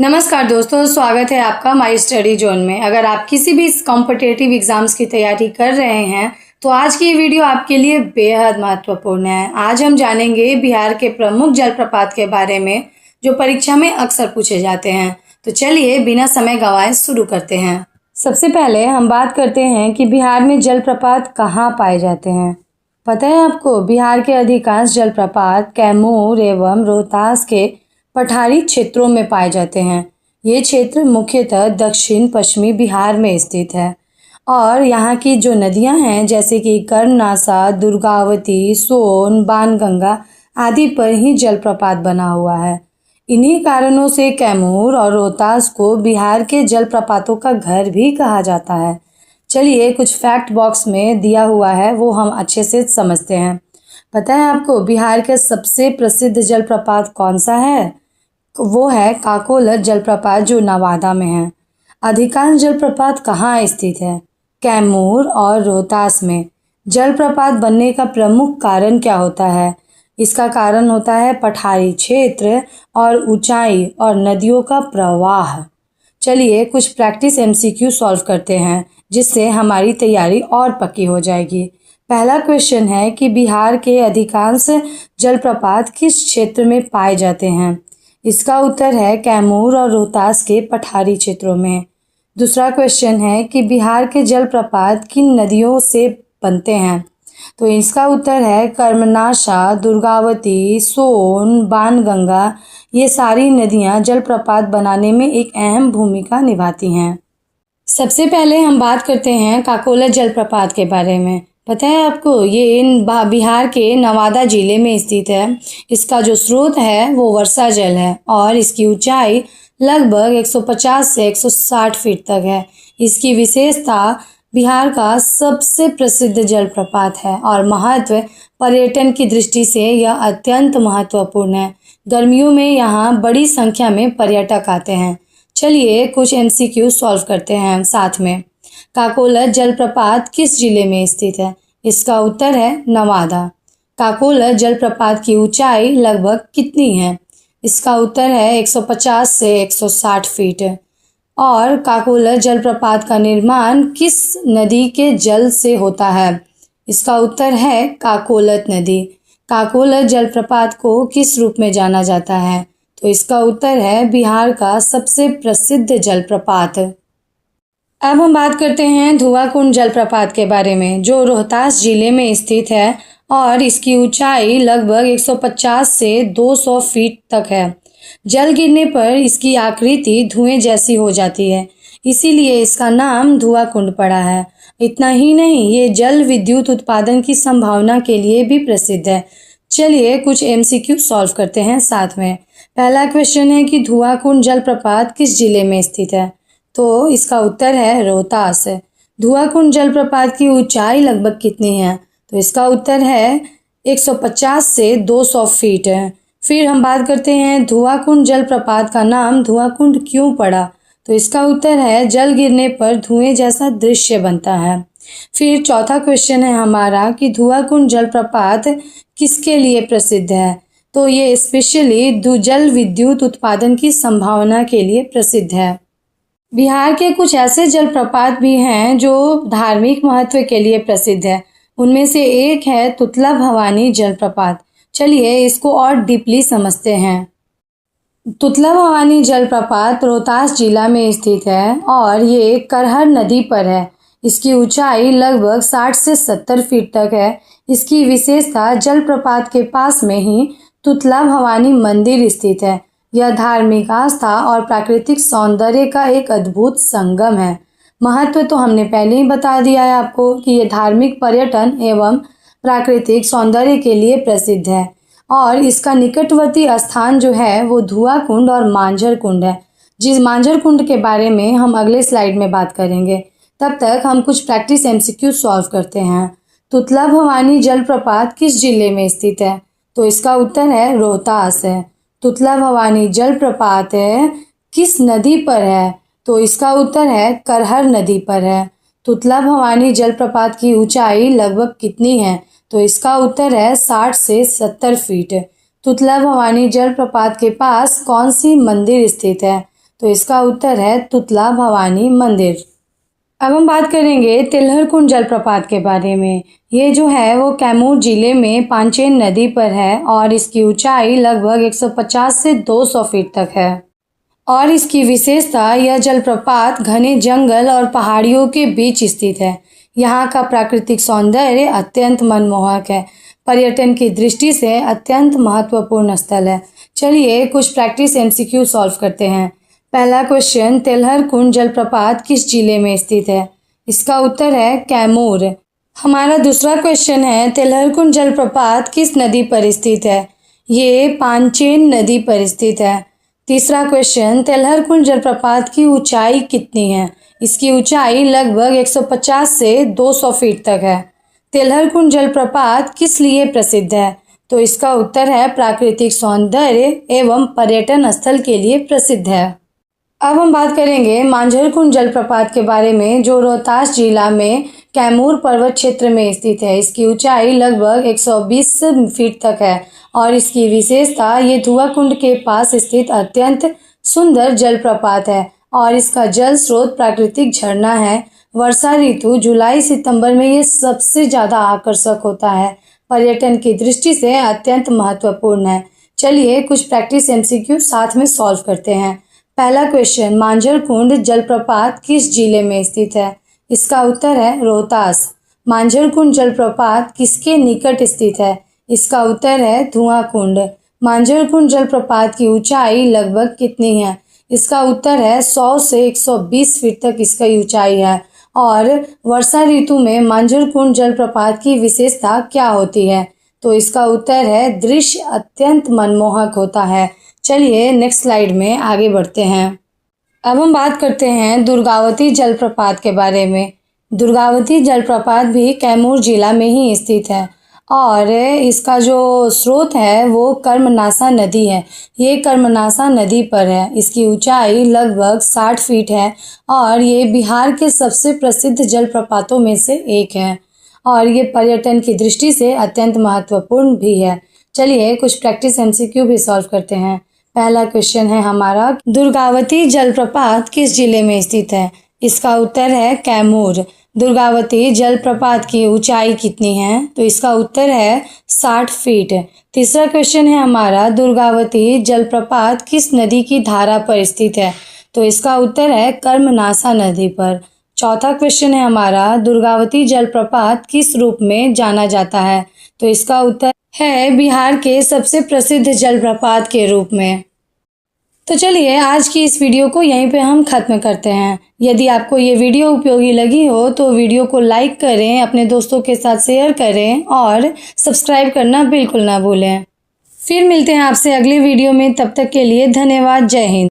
नमस्कार दोस्तों, स्वागत है आपका माई स्टडी जोन में। अगर आप किसी भी कॉम्पिटिटिव एग्जाम्स की तैयारी कर रहे हैं तो आज की ये वीडियो आपके लिए बेहद महत्वपूर्ण है। आज हम जानेंगे बिहार के प्रमुख जलप्रपात के बारे में जो परीक्षा में अक्सर पूछे जाते हैं। तो चलिए बिना समय गंवाए शुरू करते हैं। सबसे पहले हम बात करते हैं कि बिहार में जलप्रपात कहाँ पाए जाते हैं। पता है आपको, बिहार के अधिकांश जलप्रपात कैमूर एवं रोहतास के पठारी क्षेत्रों में पाए जाते हैं। ये क्षेत्र मुख्यतः दक्षिण पश्चिमी बिहार में स्थित है और यहाँ की जो नदियाँ हैं जैसे कि कर्मनासा, दुर्गावती, सोन, बाणगंगा आदि पर ही जलप्रपात बना हुआ है। इन्हीं कारणों से कैमूर और रोहतास को बिहार के जलप्रपातों का घर भी कहा जाता है। चलिए कुछ फैक्ट बॉक्स में दिया हुआ है वो हम अच्छे से समझते हैं। पता है आपको, बिहार के सबसे प्रसिद्ध जलप्रपात कौन सा है? वो है काकोलत जलप्रपात जो नवादा में है। अधिकांश जलप्रपात कहाँ स्थित है? कैमूर और रोहतास में। जलप्रपात बनने का प्रमुख कारण क्या होता है? इसका कारण होता है पठारी क्षेत्र और ऊंचाई और नदियों का प्रवाह। चलिए कुछ प्रैक्टिस एमसीक्यू सॉल्व करते हैं जिससे हमारी तैयारी और पक्की हो जाएगी। पहला क्वेश्चन है कि बिहार के अधिकांश जलप्रपात किस क्षेत्र में पाए जाते हैं? इसका उत्तर है कैमूर और रोहतास के पठारी क्षेत्रों में। दूसरा क्वेश्चन है कि बिहार के जलप्रपात किन नदियों से बनते हैं? तो इसका उत्तर है कर्मनाशा, दुर्गावती, सोन, बाणगंगा। ये सारी नदियां जलप्रपात बनाने में एक अहम भूमिका निभाती हैं। सबसे पहले हम बात करते हैं काकोलत जलप्रपात के बारे में। पता है आपको, ये बिहार के नवादा जिले में स्थित है। इसका जो स्रोत है वो वर्षा जल है और इसकी ऊंचाई लगभग 150 से 160 फीट तक है। इसकी विशेषता बिहार का सबसे प्रसिद्ध जलप्रपात है और महत्व पर्यटन की दृष्टि से यह अत्यंत महत्वपूर्ण है। गर्मियों में यहाँ बड़ी संख्या में पर्यटक आते हैं। चलिए कुछ एमसीक्यू सॉल्व करते हैं साथ में। काकोलत जलप्रपात किस जिले में स्थित है? इसका उत्तर है नवादा। काकोलत जलप्रपात की ऊंचाई लगभग कितनी है? इसका उत्तर है 150 से 160 फीट। और काकोलत जलप्रपात का निर्माण किस नदी के जल से होता है? इसका उत्तर है काकोलत नदी। काकोलत जलप्रपात को किस रूप में जाना जाता है? तो इसका उत्तर है बिहार का सबसे प्रसिद्ध जलप्रपात। अब हम बात करते हैं धुआकुंड जलप्रपात के बारे में जो रोहतास जिले में स्थित है और इसकी ऊंचाई लगभग 150 से 200 फीट तक है। जल गिरने पर इसकी आकृति धुएं जैसी हो जाती है, इसीलिए इसका नाम धुआकुंड पड़ा है। इतना ही नहीं, ये जल विद्युत उत्पादन की संभावना के लिए भी प्रसिद्ध है। चलिए कुछ एमसीक्यू सॉल्व करते हैं साथ में। पहला क्वेश्चन है कि धुआकुंड जलप्रपात किस जिले में स्थित है? तो इसका उत्तर है रोहतास। धुआकुंड जलप्रपात की ऊंचाई लगभग कितनी है? तो इसका उत्तर है 150 से 200 फीट। फिर हम बात करते हैं धुआकुंड जलप्रपात का नाम धुआकुंड क्यों पड़ा? तो इसका उत्तर है जल गिरने पर धुएं जैसा दृश्य बनता है। फिर चौथा क्वेश्चन है हमारा कि धुआकुंड जलप्रपात किसके लिए प्रसिद्ध है? तो ये स्पेशली जल विद्युत उत्पादन की संभावना के लिए प्रसिद्ध है। बिहार के कुछ ऐसे जलप्रपात भी हैं जो धार्मिक महत्व के लिए प्रसिद्ध है। उनमें से एक है तुतला भवानी जलप्रपात। चलिए इसको और डीपली समझते हैं। तुतला भवानी जलप्रपात रोहतास जिला में स्थित है और ये करहर नदी पर है। इसकी ऊंचाई लगभग 60 से 70 फीट तक है। इसकी विशेषता जलप्रपात के पास में ही तुतला भवानी मंदिर स्थित है। यह धार्मिक आस्था और प्राकृतिक सौंदर्य का एक अद्भुत संगम है। महत्व तो हमने पहले ही बता दिया है आपको कि यह धार्मिक पर्यटन एवं प्राकृतिक सौंदर्य के लिए प्रसिद्ध है और इसका निकटवर्ती स्थान जो है वो धुआकुंड और मांझर कुंड है। जिस मांझर कुंड के बारे में हम अगले स्लाइड में बात करेंगे। तब तक हम कुछ प्रैक्टिस एमसीक्यू सॉल्व करते हैं। तुतला भवानी जलप्रपात किस जिले में स्थित है? तो इसका उत्तर है रोहतास है। तुतला भवानी जलप्रपात किस नदी पर है? तो इसका उत्तर है करहर नदी पर है। तुतला भवानी जलप्रपात की ऊंचाई लगभग कितनी है? तो इसका उत्तर है 60 से 70 फीट। तुतला भवानी जलप्रपात के पास कौन सी मंदिर स्थित है? तो इसका उत्तर है तुतला भवानी मंदिर। अब हम बात करेंगे तिलहर कुंड जलप्रपात के बारे में। ये जो है वो कैमूर जिले में पांचेन नदी पर है और इसकी ऊंचाई लगभग 150 से 200 फीट तक है। और इसकी विशेषता, यह जलप्रपात घने जंगल और पहाड़ियों के बीच स्थित है। यहाँ का प्राकृतिक सौंदर्य अत्यंत मनमोहक है। पर्यटन की दृष्टि से अत्यंत महत्वपूर्ण स्थल है। चलिए कुछ प्रैक्टिस MCQ सॉल्व करते हैं। पहला क्वेश्चन, तिलहर कुंड जलप्रपात किस जिले में स्थित है? इसका उत्तर है कैमूर। हमारा दूसरा क्वेश्चन है, तिलहर कुंड जलप्रपात किस नदी पर स्थित है? ये पांचेन नदी पर स्थित है। तीसरा क्वेश्चन, तिलहर कुंड जलप्रपात की ऊंचाई कितनी है? इसकी ऊंचाई लगभग 150 से 200 फीट तक है। तिलहर कुंड जलप्रपात किस लिए प्रसिद्ध है? तो इसका उत्तर है प्राकृतिक सौंदर्य एवं पर्यटन स्थल के लिए प्रसिद्ध है। अब हम बात करेंगे मांझर कुंड जलप्रपात के बारे में, जो रोहतास जिला में कैमूर पर्वत क्षेत्र में स्थित है। इसकी ऊंचाई लगभग 120 फीट तक है और इसकी विशेषता, ये धुआं कुंड के पास स्थित अत्यंत सुंदर जलप्रपात है और इसका जल स्रोत प्राकृतिक झरना है। वर्षा ऋतु जुलाई सितंबर में ये सबसे ज़्यादा आकर्षक होता है। पर्यटन की दृष्टि से अत्यंत महत्वपूर्ण है। चलिए कुछ प्रैक्टिस MCQ साथ में सॉल्व करते हैं। पहला क्वेश्चन, मांझर कुंड जलप्रपात किस जिले में स्थित है? इसका उत्तर है रोहतास। मांझर कुंड जलप्रपात किसके निकट स्थित है? इसका उत्तर है धुआं कुंड। मांझर कुंड जलप्रपात की ऊंचाई लगभग कितनी है? इसका उत्तर है 100 से 120 फीट तक इसकी ऊंचाई है। और वर्षा ऋतु में मांझर कुंड जलप्रपात की विशेषता क्या होती है? तो इसका उत्तर है दृश्य अत्यंत मनमोहक होता है। चलिए नेक्स्ट स्लाइड में आगे बढ़ते हैं। अब हम बात करते हैं दुर्गावती जलप्रपात के बारे में। दुर्गावती जलप्रपात भी कैमूर जिला में ही स्थित है और इसका जो स्रोत है वो कर्मनासा नदी है। ये कर्मनासा नदी पर है। इसकी ऊंचाई लगभग 60 फीट है और ये बिहार के सबसे प्रसिद्ध जलप्रपातों में से एक है और ये पर्यटन की दृष्टि से अत्यंत महत्वपूर्ण भी है। चलिए कुछ प्रैक्टिस MCQ भी सॉल्व करते हैं। पहला क्वेश्चन है हमारा, दुर्गावती जलप्रपात किस जिले में स्थित है? इसका उत्तर है कैमूर। दुर्गावती जलप्रपात की ऊंचाई कितनी है? तो इसका उत्तर है 60 फीट। तीसरा क्वेश्चन है हमारा, दुर्गावती जलप्रपात किस नदी की धारा पर स्थित है? तो इसका उत्तर है कर्मनासा नदी पर। चौथा क्वेश्चन है हमारा, दुर्गावती जलप्रपात किस रूप में जाना जाता है? तो इसका उत्तर है बिहार के सबसे प्रसिद्ध जलप्रपात के रूप में। तो चलिए आज की इस वीडियो को यहीं पे हम खत्म करते हैं। यदि आपको ये वीडियो उपयोगी लगी हो तो वीडियो को लाइक करें, अपने दोस्तों के साथ शेयर करें और सब्सक्राइब करना बिल्कुल ना भूलें। फिर मिलते हैं आपसे अगली वीडियो में। तब तक के लिए धन्यवाद। जय हिंद।